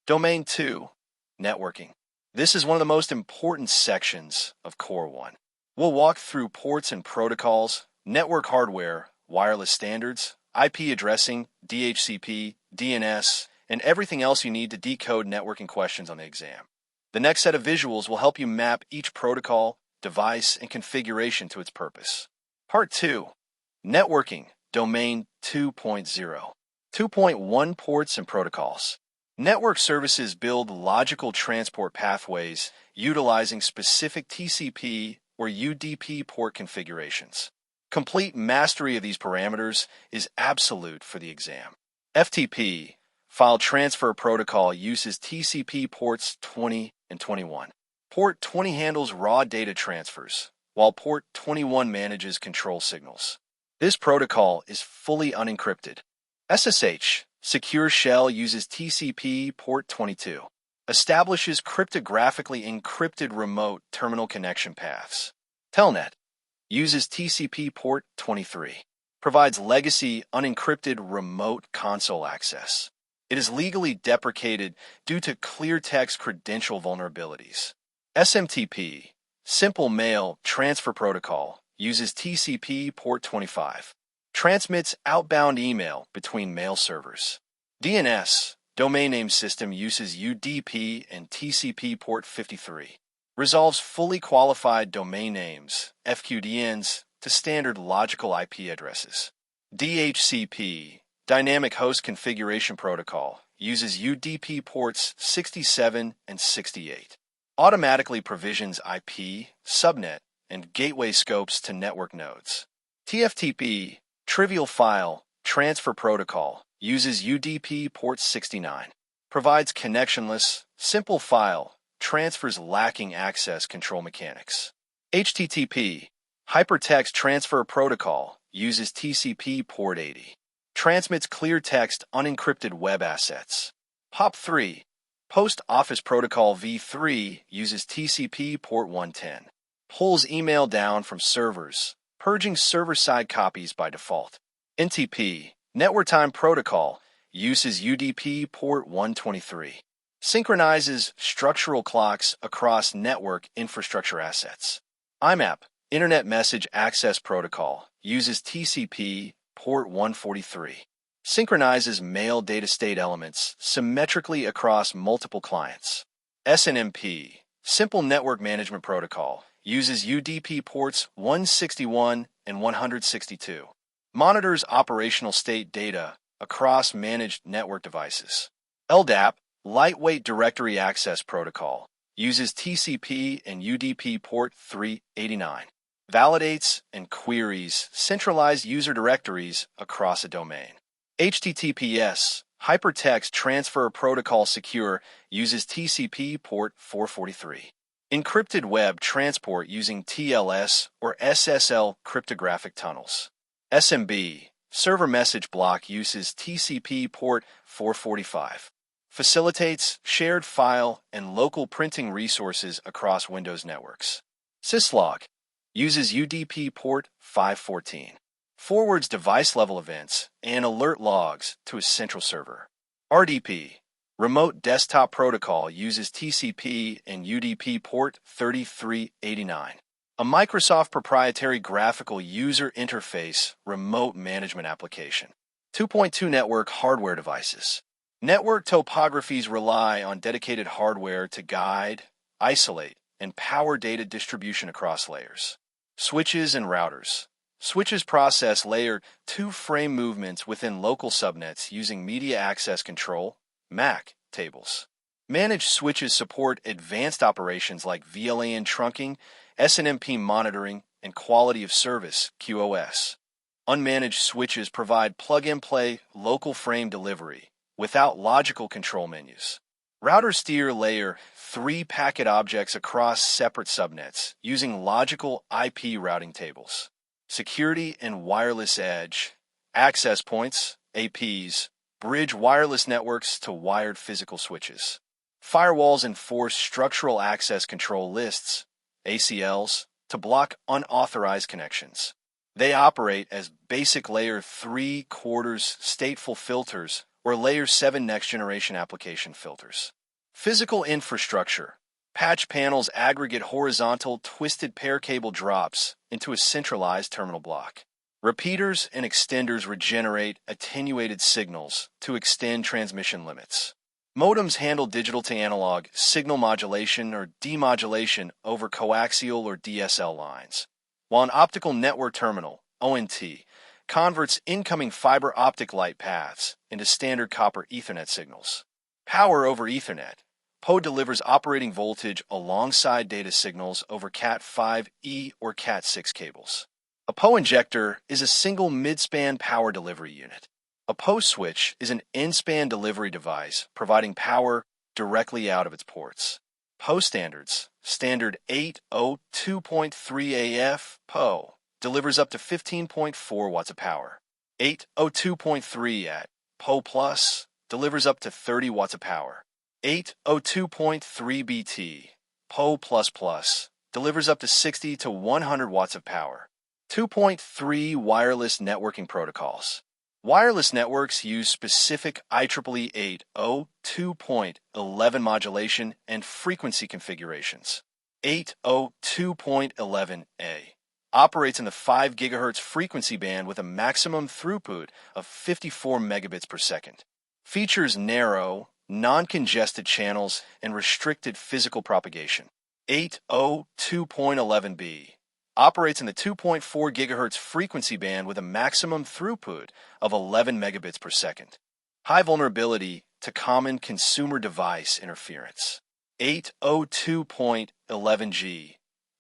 Domain 2, networking. This is one of the most important sections of Core 1. We'll walk through ports and protocols, network hardware, wireless standards, IP addressing, DHCP, DNS, and everything else you need to decode networking questions on the exam. The next set of visuals will help you map each protocol, device, and configuration to its purpose. Part 2, networking, domain 2.0. 2.1 ports and protocols. Network services build logical transport pathways utilizing specific TCP or UDP port configurations. Complete mastery of these parameters is absolute for the exam. FTP, File Transfer Protocol, uses TCP ports 20 and 21. Port 20 handles raw data transfers, while port 21 manages control signals. This protocol is fully unencrypted. SSH, Secure Shell, uses TCP port 22. Establishes cryptographically encrypted remote terminal connection paths. Telnet uses TCP port 23. Provides legacy unencrypted remote console access. It is legally deprecated due to clear text credential vulnerabilities. SMTP, Simple Mail Transfer Protocol, uses TCP port 25. Transmits outbound email between mail servers. DNS, Domain Name System, uses UDP and TCP port 53. Resolves fully qualified domain names, FQDNs, to standard logical IP addresses. DHCP, Dynamic Host Configuration Protocol, uses UDP ports 67 and 68. Automatically provisions IP, subnet, and gateway scopes to network nodes. TFTP, Trivial File Transfer Protocol, uses UDP port 69. Provides connectionless, simple file transfers lacking access control mechanics. HTTP, Hypertext Transfer Protocol, uses TCP port 80. Transmits clear text unencrypted web assets. POP3, Post Office Protocol v3, uses TCP port 110. Pulls email down from servers, purging server-side copies by default. NTP, Network Time Protocol, uses UDP port 123. Synchronizes structural clocks across network infrastructure assets. IMAP, Internet Message Access Protocol, uses TCP port 143. Synchronizes mail data state elements symmetrically across multiple clients. SNMP, Simple Network Management Protocol, uses UDP ports 161 and 162. Monitors operational state data across managed network devices. LDAP, Lightweight Directory Access Protocol, uses TCP and UDP port 389. Validates and queries centralized user directories across a domain. HTTPS, Hypertext Transfer Protocol Secure, uses TCP port 443. Encrypted web transport using TLS or SSL cryptographic tunnels. SMB, Server Message Block, uses TCP port 445. Facilitates shared file and local printing resources across Windows networks. Syslog, uses UDP port 514. Forwards device-level events and alert logs to a central server. RDP, Remote Desktop Protocol, uses TCP and UDP port 3389. A Microsoft proprietary graphical user interface remote management application. 2.2 Network Hardware Devices. Network topographies rely on dedicated hardware to guide, isolate, and power data distribution across layers. Switches and routers. Switches process layer 2 frame movements within local subnets using media access control, MAC, tables. Managed switches support advanced operations like VLAN trunking, SNMP monitoring, and quality of service, QoS. Unmanaged switches provide plug-and-play local frame delivery without logical control menus. Routers steer layer 3 packet objects across separate subnets using logical IP routing tables. Security and wireless edge. Access points, APs, bridge wireless networks to wired physical switches. Firewalls enforce structural access control lists, ACLs, to block unauthorized connections. They operate as basic layer 3/4 stateful filters or Layer 7 next-generation application filters. Physical infrastructure. Patch panels aggregate horizontal twisted pair cable drops into a centralized terminal block. Repeaters and extenders regenerate attenuated signals to extend transmission limits. Modems handle digital-to-analog signal modulation or demodulation over coaxial or DSL lines, while an optical network terminal, ONT, converts incoming fiber optic light paths into standard copper Ethernet signals. Power over Ethernet. PoE delivers operating voltage alongside data signals over Cat5e or Cat6 cables. A PoE injector is a single mid-span power delivery unit. A PoE switch is an end-span delivery device providing power directly out of its ports. PoE standards. Standard 802.3AF PoE delivers up to 15.4 watts of power. 802.3 at PoE Plus delivers up to 30 watts of power. 802.3 BT PoE Plus delivers up to 60 to 100 watts of power. 2.3 Wireless networking protocols. Wireless networks use specific IEEE 802.11 modulation and frequency configurations. 802.11a operates in the 5 GHz frequency band with a maximum throughput of 54 megabits per second. Features narrow, non-congested channels and restricted physical propagation. 802.11b operates in the 2.4 GHz frequency band with a maximum throughput of 11 megabits per second. High vulnerability to common consumer device interference. 802.11g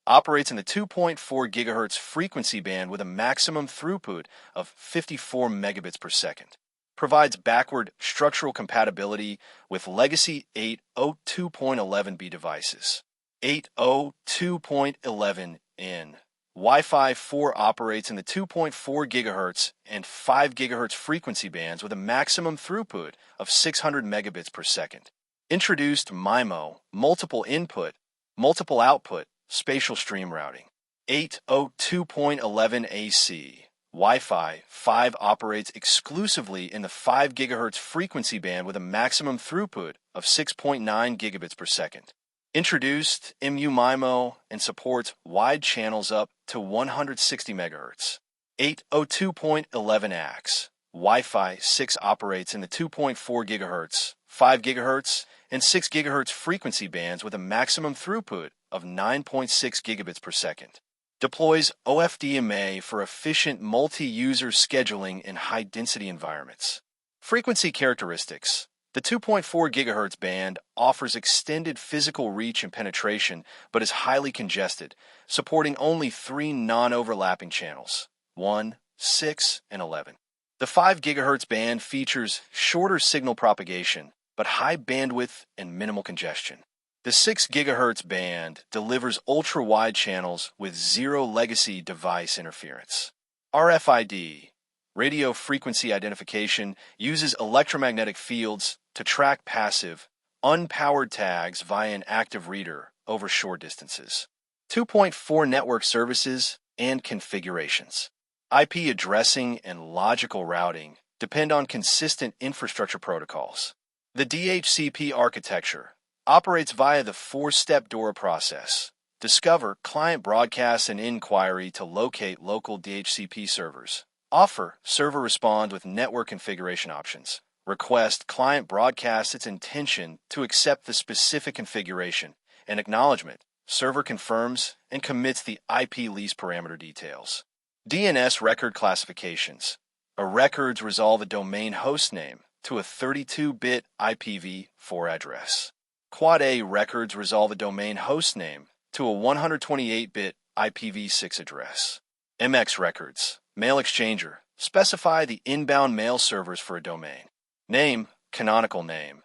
operates in the 2.4 GHz frequency band with a maximum throughput of 54 megabits per second. Provides backward structural compatibility with legacy 802.11b devices. 802.11n Wi-Fi 4 operates in the 2.4 GHz and 5 GHz frequency bands with a maximum throughput of 600 megabits per second. Introduced MIMO, multiple input, multiple output, spatial stream routing. 802.11 AC Wi-Fi 5 operates exclusively in the 5 GHz frequency band with a maximum throughput of 6.9 gigabits per second. Introduced MU MIMO and supports wide channels up to 160 MHz. 802.11 AX Wi-Fi 6 operates in the 2.4 GHz, 5 GHz, and 6 GHz frequency bands with a maximum throughput of 9.6 gigabits per second. Deploys OFDMA for efficient multi-user scheduling in high-density environments. Frequency characteristics. The 2.4 GHz band offers extended physical reach and penetration, but is highly congested, supporting only 3 non-overlapping channels, 1, 6, and 11. The 5 GHz band features shorter signal propagation, but high bandwidth and minimal congestion. The 6 GHz band delivers ultra-wide channels with zero legacy device interference. RFID, radio frequency identification, uses electromagnetic fields to track passive, unpowered tags via an active reader over short distances. 2.4 network services and configurations. IP addressing and logical routing depend on consistent infrastructure protocols. The DHCP architecture operates via the 4-step DORA process. Discover client broadcast and inquiry to locate local DHCP servers. Offer server respond with network configuration options. Request client broadcast its intention to accept the specific configuration. And acknowledgement. Server confirms and commits the IP lease parameter details. DNS record classifications. A records resolve a domain host name to a 32-bit IPv4 address. Quad A records resolve a domain host name to a 128-bit IPv6 address. MX records, mail exchanger, specify the inbound mail servers for a domain. Name, canonical name.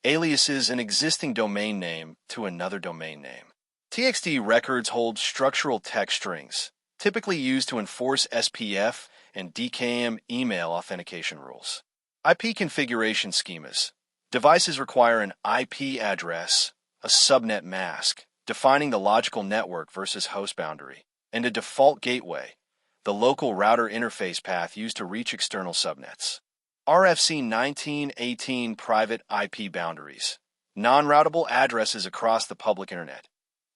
Aliases an existing domain name to another domain name. TXT records hold structural text strings, typically used to enforce SPF and DKIM email authentication rules. IP configuration schemas. Devices require an IP address, a subnet mask, defining the logical network versus host boundary, and a default gateway, the local router interface path used to reach external subnets. RFC 1918 private IP boundaries. Non-routable addresses across the public internet.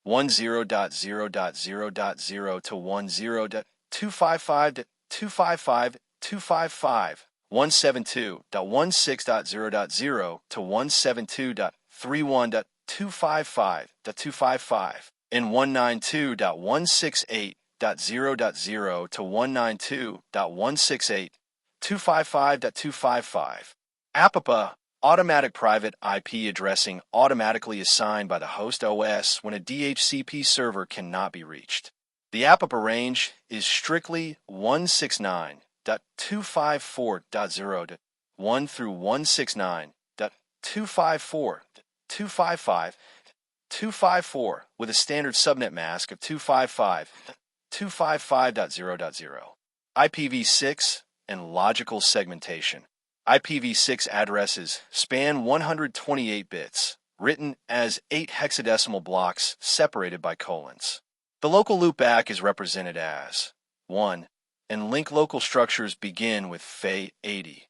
10.0.0.0.0 to 10.255.255.255. 172.16.0.0 to 172.31.255.255. And 192.168.0.0 to 192.168.255.255. APA, automatic private IP addressing automatically assigned by the host OS when a DHCP server cannot be reached. The APA range is strictly 169.254.0 to 1 through 169.254.255.254 with a standard subnet mask of 255.255.0.0. IPv6 and logical segmentation. IPv6 addresses span 128 bits, written as 8 hexadecimal blocks separated by colons. The local loopback is represented as 1, and link local structures begin with FA80, :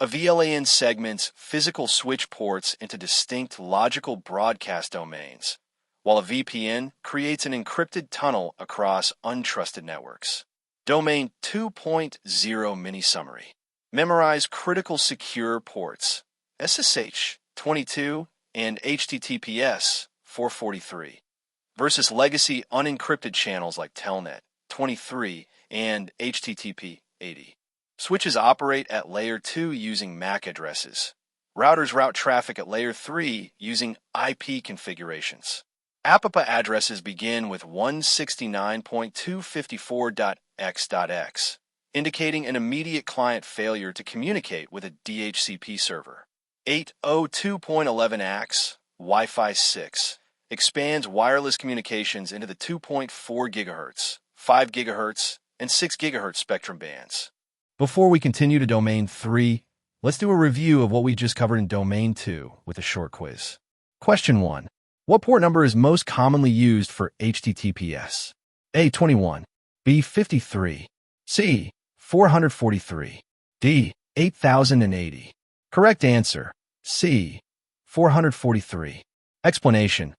A VLAN segments physical switch ports into distinct logical broadcast domains, while a VPN creates an encrypted tunnel across untrusted networks. Domain 2.0 mini summary. Memorize critical secure ports, SSH 22 and HTTPS 443, versus legacy unencrypted channels like Telnet 23 and HTTP 80. Switches operate at layer 2 using MAC addresses. Routers route traffic at layer 3 using IP configurations. APA addresses begin with 169.254.x.x, indicating an immediate client failure to communicate with a DHCP server. 802.11ax, Wi-Fi 6, expands wireless communications into the 2.4 GHz, 5 GHz, and 6 GHz spectrum bands. Before we continue to Domain 3, let's do a review of what we just covered in Domain 2 with a short quiz. Question 1. What port number is most commonly used for HTTPS? A. 21, B. 53, C. 443, D. 8080. Correct answer, C. 443. Explanation.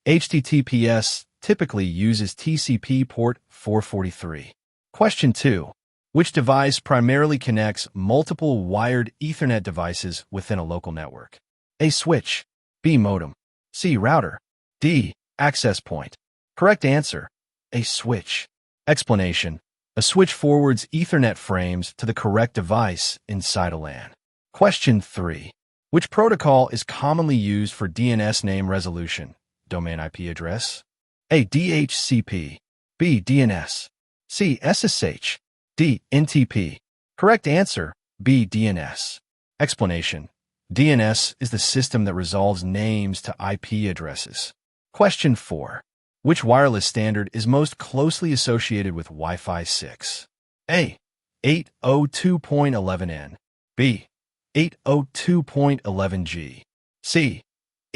HTTPS typically uses TCP port 443. Question 2. Which device primarily connects multiple wired Ethernet devices within a local network? A. Switch, B. Modem, C. Router, D. Access point. Correct answer, A. Switch. Explanation. A switch forwards Ethernet frames to the correct device inside a LAN. Question 3. Which protocol is commonly used for DNS name resolution, domain IP address? A. DHCP, B. DNS, C. SSH, D. NTP. Correct answer, B. DNS. Explanation. DNS is the system that resolves names to IP addresses. Question 4. Which wireless standard is most closely associated with Wi-Fi 6? A. 802.11n, B. 802.11g, C.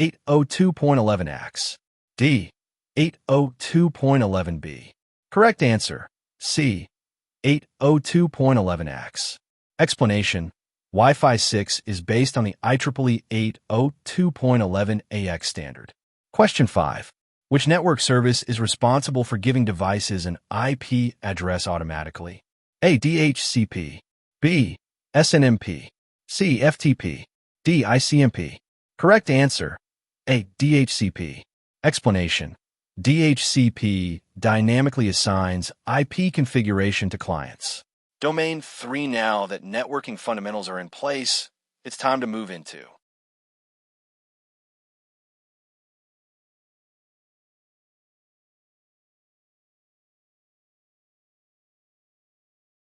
802.11x, D. 802.11b. Correct answer, C. 802.11x. Explanation. Wi-Fi 6 is based on the IEEE 802.11ax standard. Question 5. Which network service is responsible for giving devices an IP address automatically? A. DHCP, B. SNMP, C. FTP, D. ICMP. Correct answer, A. DHCP. Explanation. DHCP dynamically assigns IP configuration to clients. Domain 3. Now that networking fundamentals are in place, it's time to move into